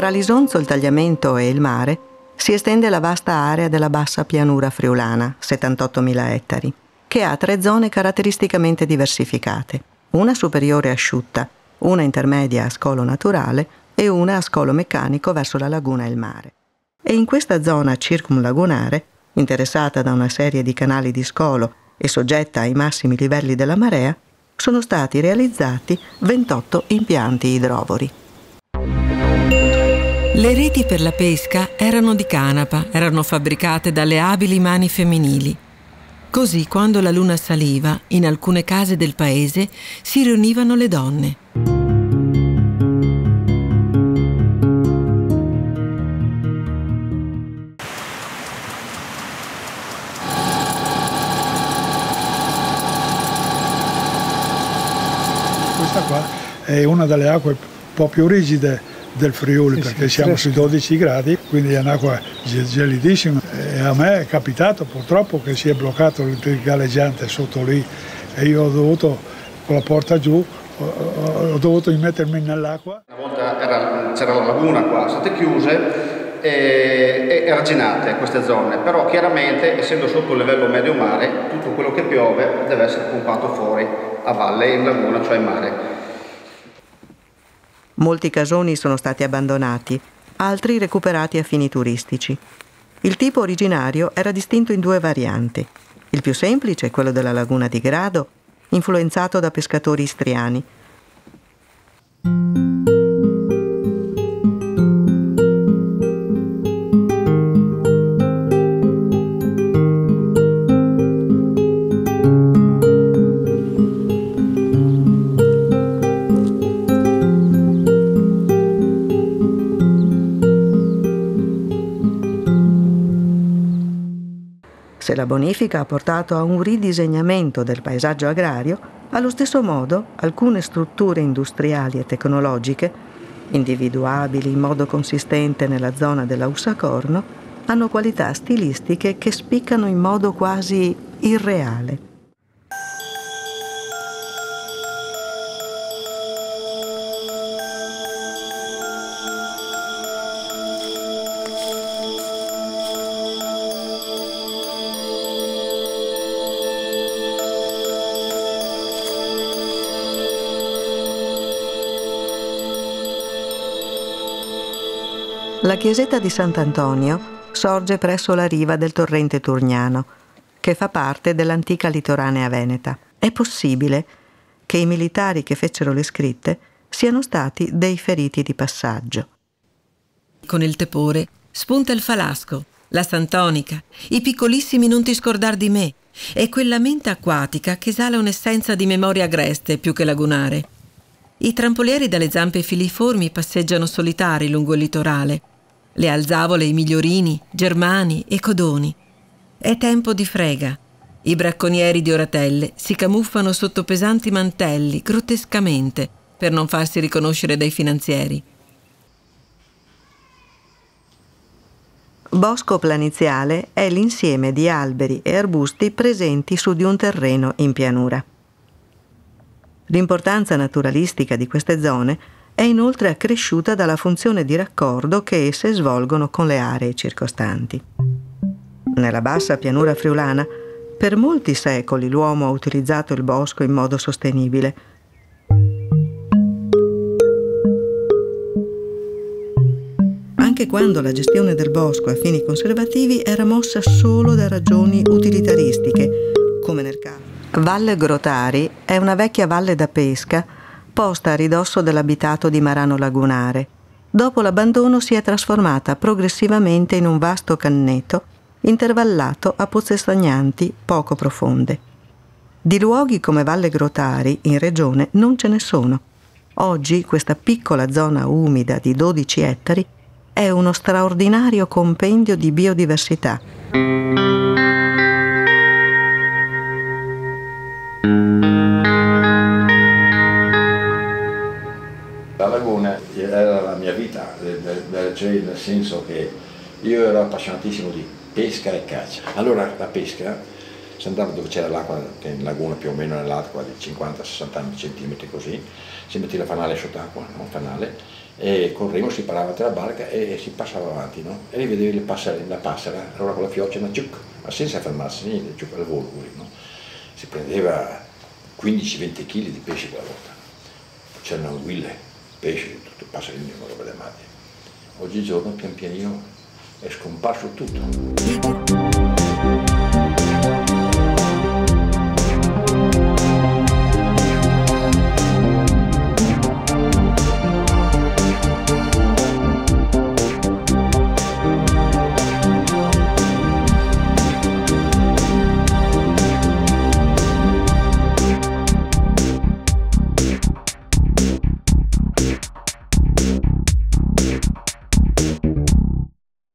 Fra l'Isonzo, il Tagliamento e il mare si estende la vasta area della bassa pianura friulana, 78.000 ettari, che ha 3 zone caratteristicamente diversificate, una superiore asciutta, una intermedia a scolo naturale e una a scolo meccanico verso la laguna e il mare. E in questa zona circumlagunare, interessata da una serie di canali di scolo e soggetta ai massimi livelli della marea, sono stati realizzati 28 impianti idrovori. Le reti per la pesca erano di canapa, erano fabbricate dalle abili mani femminili. Così, quando la luna saliva, in alcune case del paese si riunivano le donne. Questa qua è una delle acque un po' più rigide del Friuli, perché siamo sui 12 gradi, quindi è un'acqua gelidissima. E a me è capitato purtroppo che si è bloccato il galleggiante sotto lì e io ho dovuto, con la porta giù, ho dovuto immettermi nell'acqua. Una volta c'era la laguna qua, sono state chiuse e arginate queste zone, però chiaramente essendo sotto il livello medio mare, tutto quello che piove deve essere pompato fuori a valle, in laguna, cioè in mare. Molti casoni sono stati abbandonati, altri recuperati a fini turistici. Il tipo originario era distinto in 2 varianti. Il più semplice, quello della laguna di Grado, influenzato da pescatori istriani. Se la bonifica ha portato a un ridisegnamento del paesaggio agrario, allo stesso modo alcune strutture industriali e tecnologiche, individuabili in modo consistente nella zona dell'Aussacorno, hanno qualità stilistiche che spiccano in modo quasi irreale. La chiesetta di Sant'Antonio sorge presso la riva del torrente Turgnano, che fa parte dell'antica litoranea veneta. È possibile che i militari che fecero le scritte siano stati dei feriti di passaggio. Con il tepore spunta il falasco, la santonica, i piccolissimi non ti scordar di me e quella menta acquatica che esala un'essenza di memoria agreste più che lagunare. I trampolieri dalle zampe filiformi passeggiano solitari lungo il litorale. Le alzavole, i migliorini, germani e codoni. È tempo di frega. I bracconieri di Oratelle si camuffano sotto pesanti mantelli grottescamente per non farsi riconoscere dai finanzieri. Bosco planiziale è l'insieme di alberi e arbusti presenti su di un terreno in pianura. L'importanza naturalistica di queste zone è inoltre accresciuta dalla funzione di raccordo che esse svolgono con le aree circostanti. Nella bassa pianura friulana, per molti secoli l'uomo ha utilizzato il bosco in modo sostenibile. Anche quando la gestione del bosco a fini conservativi era mossa solo da ragioni utilitaristiche, come nel caso. Valle Grotari è una vecchia valle da pesca posta a ridosso dell'abitato di Marano Lagunare. Dopo l'abbandono si è trasformata progressivamente in un vasto canneto intervallato a pozze stagnanti poco profonde. Di luoghi come Valle Grotari in regione non ce ne sono. Oggi questa piccola zona umida di 12 ettari è uno straordinario compendio di biodiversità. La laguna era la mia vita, cioè nel senso che io ero appassionatissimo di pesca e caccia. Allora la pesca, si andava dove c'era l'acqua, che in laguna più o meno nell'acqua di 50-60 centimetri così, si metteva il fanale sott'acqua, un fanale, e col remo si parava tra la barca e si passava avanti, no? E lì vedevi la passera, allora con la fiocina, ciuc, ma senza fermarsi niente, ciuc, al volo, no? Si prendeva 15-20 kg di pesce quella volta, c'erano anguille, pesci, tutto, passerini, roba delle mate. Oggigiorno pian pianino è scomparso tutto.